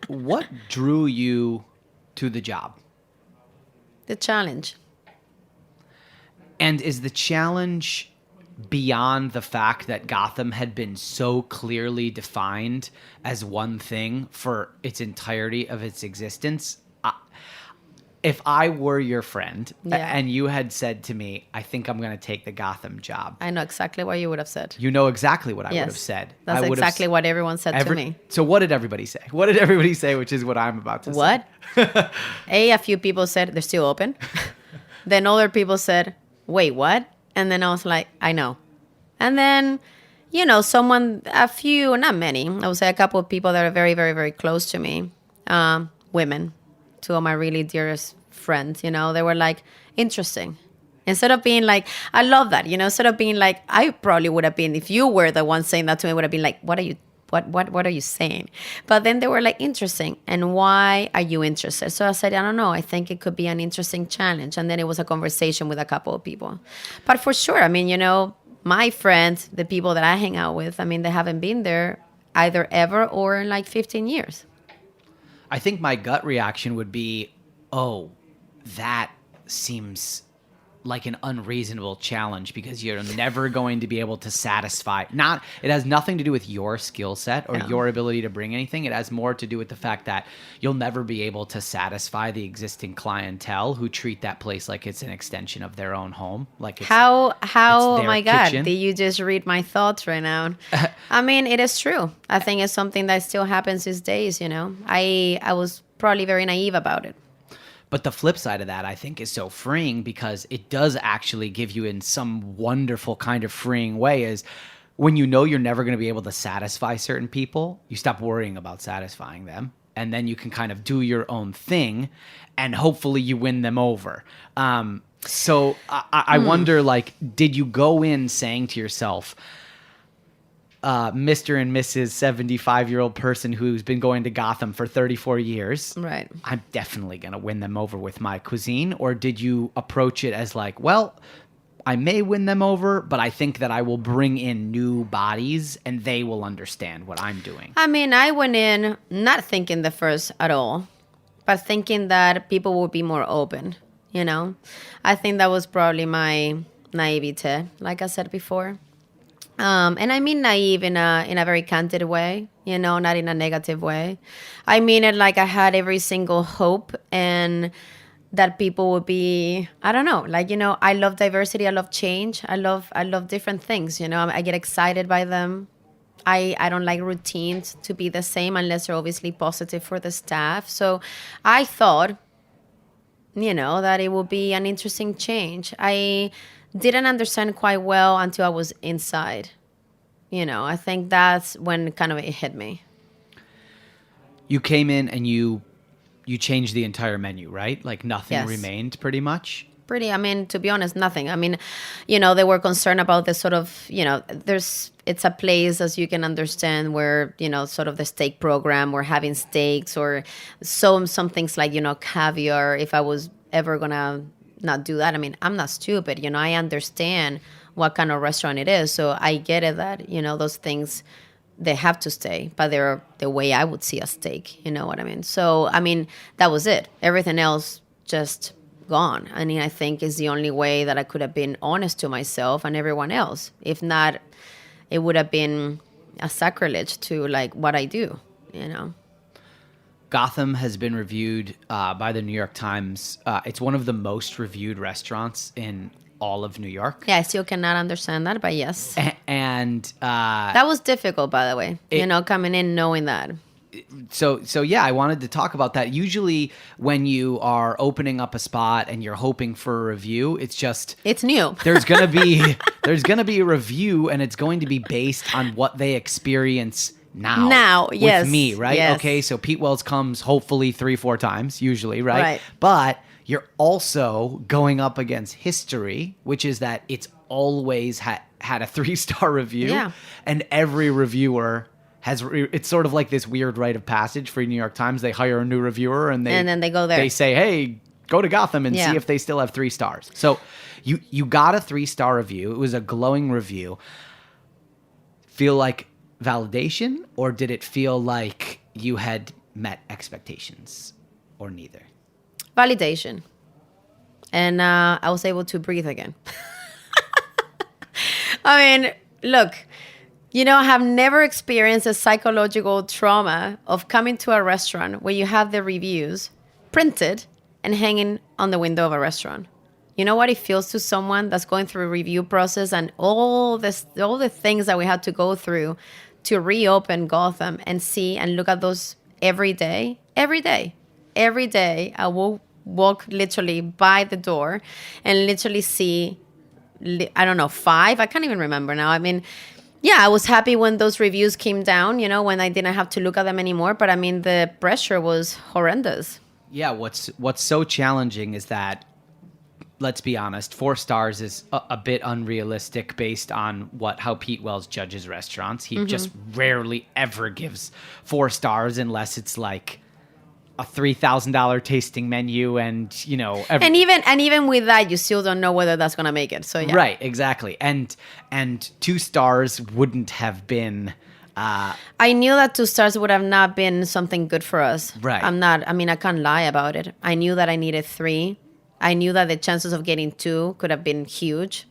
What drew you to the job?
The challenge.
And is the challenge beyond the fact that Gotham had been so clearly defined as one thing for its entirety of its existence? If I were your friend and you had said to me, I think I'm going to take the Gotham job.
I know exactly what you would have said.
You know exactly what I would have said.
That's exactly what everyone said to me.
So what did everybody say? What did everybody say, which is what I'm about to say?
What? A few people said they're still open. Then other people said, wait, what? And then I was like, I know. And then, a few, not many, I would say a couple of people that are very, very, very close to me, women, two of my really dearest friends, they were like, interesting. Instead of being like, I love that, instead of being like, I probably would have been, if you were the one saying that to me, would have been like, what are you saying? But then they were like, interesting. And why are you interested? So I said, I don't know. I think it could be an interesting challenge. And then it was a conversation with a couple of people. But for sure, my friends, the people that I hang out with, they haven't been there either ever or in like 15 years.
I think my gut reaction would be, oh, that seems like an unreasonable challenge because you're never going to be able to satisfy. It has nothing to do with your skill set or your ability to bring anything. It has more to do with the fact that you'll never be able to satisfy the existing clientele who treat that place like it's an extension of their own home. Like it's,
how
it's
oh
their
my God,
kitchen.
did you just read my thoughts right now? It is true. I think it's something that still happens these days, I was probably very naive about it.
But the flip side of that, I think, is so freeing because it does actually give you in some wonderful kind of freeing way is when you know you're never going to be able to satisfy certain people, you stop worrying about satisfying them. And then you can kind of do your own thing and hopefully you win them over. So I wonder, did you go in saying to yourself, Mr. and Mrs. 75-year-old person who's been going to Gotham for 34 years.
Right.
I'm definitely going to win them over with my cuisine. Or did you approach it as like, well, I may win them over, but I think that I will bring in new bodies and they will understand what I'm doing?
I went in not thinking the first at all, but thinking that people would be more open, I think that was probably my naivete, like I said before. And I mean naive in a very candid way, not in a negative way. I mean it like I had every single hope and that people would be, I don't know, I love diversity, I love change, I love different things, I get excited by them. I don't like routines to be the same unless they're obviously positive for the staff. So I thought, that it would be an interesting change. I didn't understand quite well until I was inside. I think that's when kind of it hit me.
You came in and you changed the entire menu, right? Like nothing
Yes.
remained pretty much?
To be honest, nothing. They were concerned about the sort of, it's a place, as you can understand, where, sort of the steak program, we're having steaks or some things like, caviar. If I was ever going to not do that, I'm not stupid. I understand what kind of restaurant it is. So I get it that, those things, they have to stay, but they're the way I would see a steak. You know what I mean? So, that was it. Everything else just gone. I think is the only way that I could have been honest to myself and everyone else. If not, it would have been a sacrilege to what I do,
Gotham has been reviewed by the New York Times. It's one of the most reviewed restaurants in all of New York.
Yeah, I still cannot understand that, but yes.
And
that was difficult, by the way, coming in knowing that.
So yeah, I wanted to talk about that. Usually when you are opening up a spot and you're hoping for a review, it's
new.
There's going to be a review and it's going to be based on what they experience now
yes.
with me, right?
Yes.
Okay, so Pete Wells comes hopefully 3-4 times usually, right?
Right.
But you're also going up against history, which is that it's always had a 3-star review.
Yeah.
And every reviewer it's sort of like this weird rite of passage for New York Times. They hire a new reviewer and then they go there. They say, hey, go to Gotham and see if they still have 3 stars. So you got a 3-star review. It was a glowing review. Feel like validation, or did it feel like you had met expectations, or neither?
Validation. And I was able to breathe again. I mean, look, I have never experienced a psychological trauma of coming to a restaurant where you have the reviews printed and hanging on the window of a restaurant. You know what it feels to someone that's going through a review process and all the things that we had to go through to reopen Gotham and see and look at those every day. Every day, I will walk literally by the door and literally see, I don't know, 5. I can't even remember now. I mean, yeah, I was happy when those reviews came down, when I didn't have to look at them anymore. But I mean, the pressure was horrendous.
Yeah, what's so challenging is that, let's be honest, 4 stars is a bit unrealistic based on how Pete Wells judges restaurants. He just rarely ever gives 4 stars unless it's like a $3,000 tasting menu and,
and even with that, you still don't know whether that's going to make it. So yeah.
Right, exactly. And 2 stars wouldn't have been...
I knew that 2 stars would have not been something good for us.
Right.
I can't lie about it. I knew that I needed 3. I knew that the chances of getting 2 could have been huge.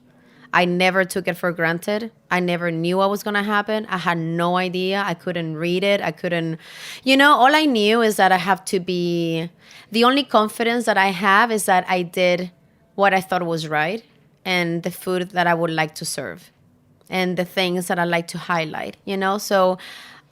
I never took it for granted. I never knew what was going to happen. I had no idea. I couldn't read it. I couldn't, all I knew is that I have to be, the only confidence that I have is that I did what I thought was right and the food that I would like to serve and the things that I like to highlight, So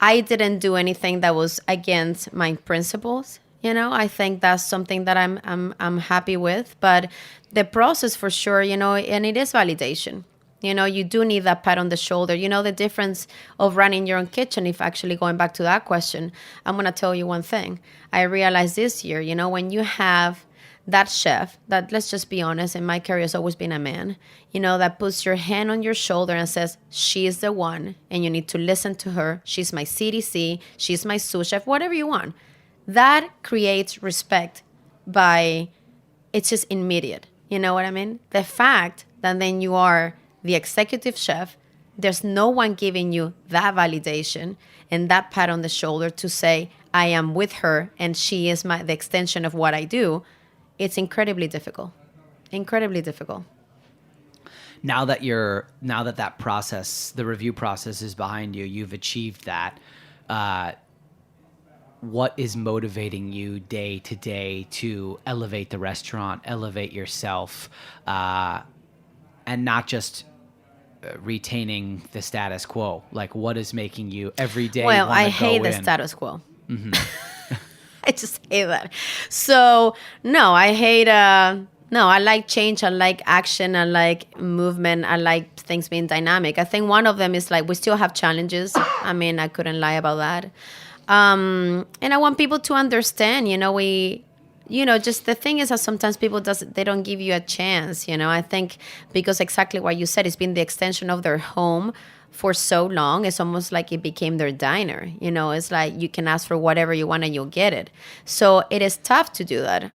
I didn't do anything that was against my principles. I think that's something that I'm happy with. But the process for sure, and it is validation. You do need that pat on the shoulder. The difference of running your own kitchen, if actually going back to that question, I'm going to tell you one thing. I realized this year, when you have that chef that, let's just be honest, in my career has always been a man, that puts your hand on your shoulder and says, she is the one, and you need to listen to her. She's my CDC. She's my sous chef, whatever you want. That creates respect it's just immediate. You know what I mean? The fact that then you are the executive chef, there's no one giving you that validation and that pat on the shoulder to say, I am with her and she is the extension of what I do. It's incredibly difficult. Incredibly difficult.
Now that process, the review process is behind you, you've achieved that. What is motivating you day to day to elevate the restaurant, elevate yourself, and not just retaining the status quo? Like, what is making you every day?
Well, I hate the status quo. I just hate that. So, no, I hate... No, I like change. I like action. I like movement. I like things being dynamic. I think one of them is we still have challenges. I mean, I couldn't lie about that. And I want people to understand, just the thing is that sometimes people they don't give you a chance, I think because exactly what you said, it's been the extension of their home for so long. It's almost like it became their diner, it's like you can ask for whatever you want and you'll get it. So it is tough to do that.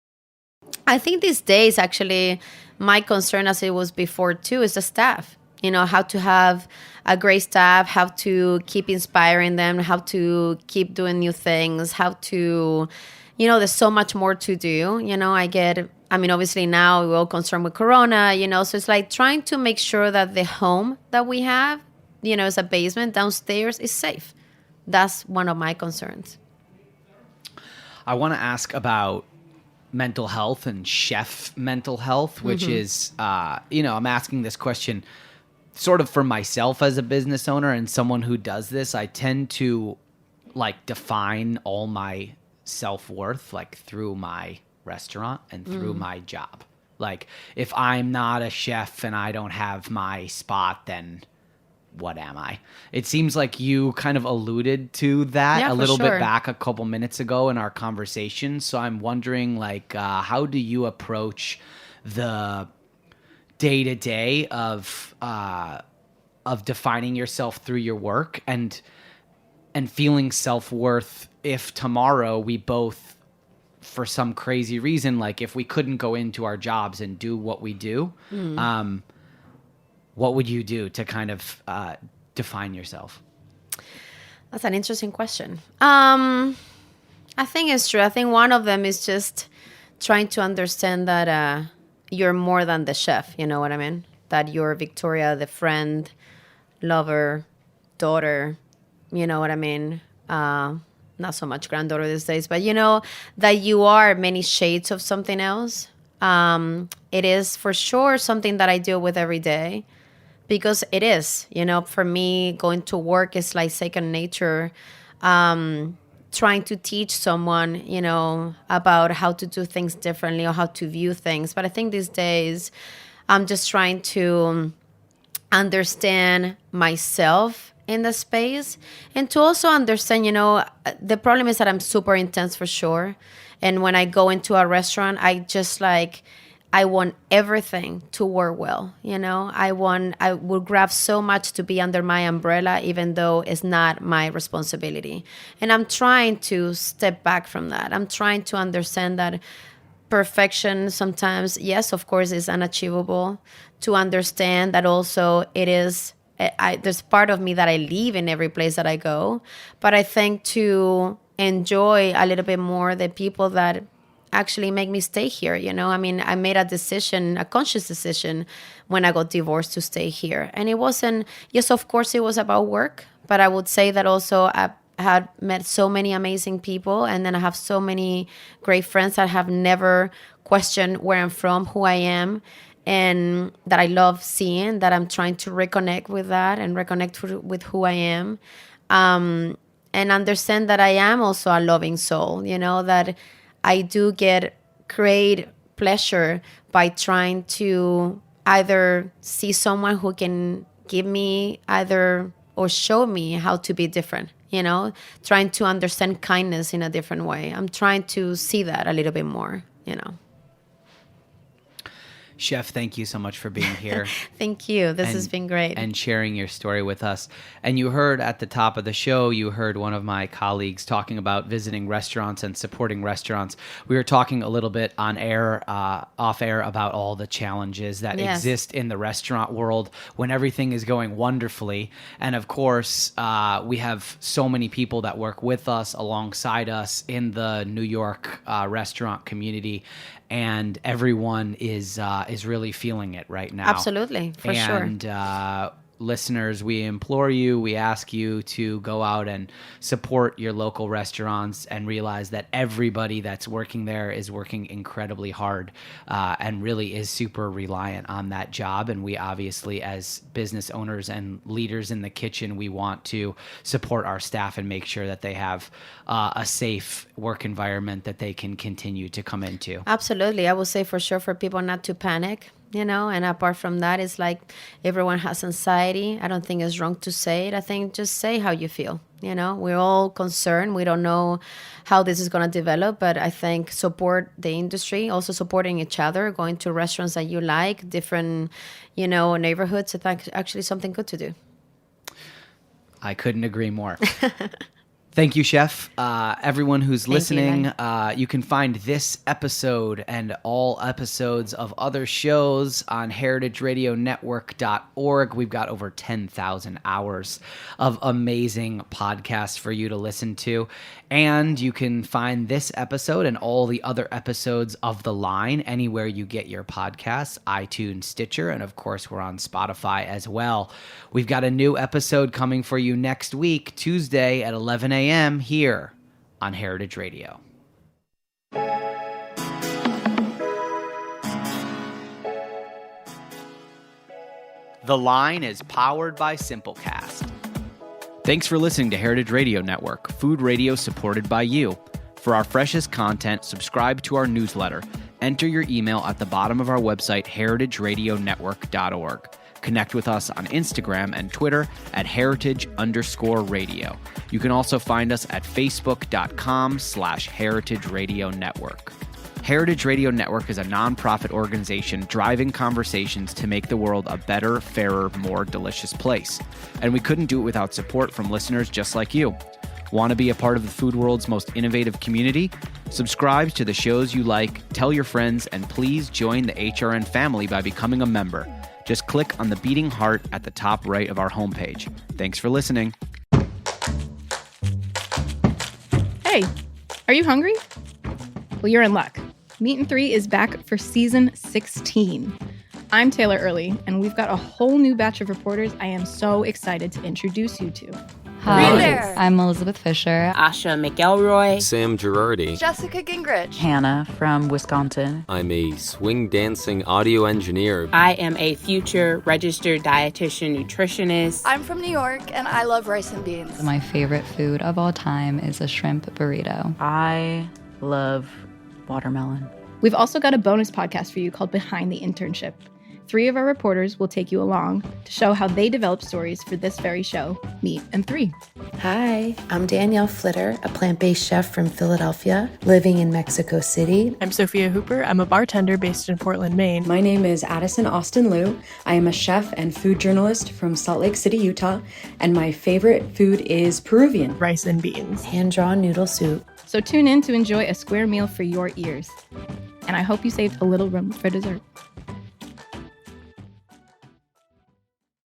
I think these days, actually, my concern as it was before too, is the staff. How to have a great staff, how to keep inspiring them, how to keep doing new things, how to, there's so much more to do. Obviously now we're all concerned with Corona, so it's like trying to make sure that the home that we have, as a basement downstairs is safe. That's one of my concerns.
I want to ask about mental health and chef mental health, which is, I'm asking this question sort of for myself as a business owner and someone who does this. I tend to define all my self-worth through my restaurant and through my job. If I'm not a chef and I don't have my spot, then what am I? It seems like you kind of alluded to that a little bit back a couple minutes ago in our conversation. So I'm wondering how do you approach the day to day of defining yourself through your work and feeling self-worth if tomorrow we both, for some crazy reason, like if we couldn't go into our jobs and do what we do, what would you do to kind of define yourself?
That's an interesting question. I think it's true. I think one of them is just trying to understand that you're more than the chef. You know what I mean? That you're Victoria, the friend, lover, daughter. You know what I mean? Not so much granddaughter these days, but you know that you are many shades of something else. It is for sure something that I deal with every day, because it is, you know, for me, going to work is like second nature. Trying to teach someone, you know, about how to do things differently or how to view things. But I think these days I'm just trying to understand myself in the space, and to also understand, you know, the problem is that I'm super intense for sure. And when I go into a restaurant, I just like, I want everything to work well. You know, I would grab so much to be under my umbrella, even though it's not my responsibility. And I'm trying to step back from that. I'm trying to understand that perfection sometimes, yes, of course, is unachievable. To understand that also it is, there's part of me that I leave in every place that I go. But I think to enjoy a little bit more the people that actually make me stay here. You know, I mean, I made a decision, a conscious decision when I got divorced to stay here. And it wasn't, yes, of course it was about work, but I would say that also I had met so many amazing people. And then I have so many great friends that have never questioned where I'm from, who I am, and that I love seeing, that I'm trying to reconnect with that and reconnect with who I am. And understand that I am also a loving soul, you know, that I do get great pleasure by trying to either see someone who can give me either or show me how to be different, you know, trying to understand kindness in a different way. I'm trying to see that a little bit more, you know.
Chef, thank you so much for being here.
Thank you. This has been great.
And sharing your story with us. And you heard at the top of the show, you heard one of my colleagues talking about visiting restaurants and supporting restaurants. We were talking a little bit on air, off air, about all the challenges that exist in the restaurant world when everything is going wonderfully. And of course, we have so many people that work with us, alongside us in the New York restaurant community. And everyone is really feeling it right now.
Absolutely, for sure.
And listeners, we implore you, we ask you to go out and support your local restaurants and realize that everybody that's working there is working incredibly hard and really is super reliant on that job. And we obviously, as business owners and leaders in the kitchen, we want to support our staff and make sure that they have a safe work environment that they can continue to come into.
Absolutely. I would say for sure for people not to panic. You know, and apart from that, it's like everyone has anxiety. I don't think it's wrong to say it. I think just say how you feel. You know, we're all concerned. We don't know how this is going to develop, but I think support the industry, also supporting each other, going to restaurants that you like, different, you know, neighborhoods. It's actually something good to do.
I couldn't agree more. Thank you, Chef. Everyone who's listening, you can find this episode and all episodes of other shows on heritageradionetwork.org. We've got over 10,000 hours of amazing podcasts for you to listen to. And you can find this episode and all the other episodes of The Line anywhere you get your podcasts, iTunes, Stitcher, and of course, we're on Spotify as well. We've got a new episode coming for you next week, Tuesday at 11 a.m. here on Heritage Radio. The Line is powered by Simplecast. Thanks for listening to Heritage Radio Network, food radio supported by you. For our freshest content, subscribe to our newsletter. Enter your email at the bottom of our website, heritageradionetwork.org. Connect with us on Instagram and Twitter at heritage_radio. You can also find us at facebook.com/Heritage Radio Network. Heritage Radio Network is a nonprofit organization driving conversations to make the world a better, fairer, more delicious place. And we couldn't do it without support from listeners just like you. Want to be a part of the food world's most innovative community? Subscribe to the shows you like, tell your friends, and please join the HRN family by becoming a member. Just click on the beating heart at the top right of our homepage. Thanks for listening.
Hey, are you hungry? Well, you're in luck. Meat and 3 is back for season 16. I'm Taylor Early, and we've got a whole new batch of reporters I am so excited to introduce you to.
Hi, I'm Elizabeth Fisher.
Asha McElroy.
Sam Girardi.
Jessica Gingrich.
Hannah from Wisconsin.
I'm a swing dancing audio engineer.
I am a future registered dietitian nutritionist.
I'm from New York, and I love rice and beans.
My favorite food of all time is a shrimp burrito.
I love watermelon.
We've also got a bonus podcast for you called Behind the Internship. 3 of our reporters will take you along to show how they developed stories for this very show, Meat and 3.
Hi, I'm Danielle Flitter, a plant-based chef from Philadelphia, living in Mexico City.
I'm Sophia Hooper. I'm a bartender based in Portland, Maine.
My name is Addison Austin Liu. I am a chef and food journalist from Salt Lake City, Utah, and my favorite food is Peruvian.
Rice and beans.
Hand-drawn noodle soup.
So tune in to enjoy a square meal for your ears. And I hope you saved a little room for dessert.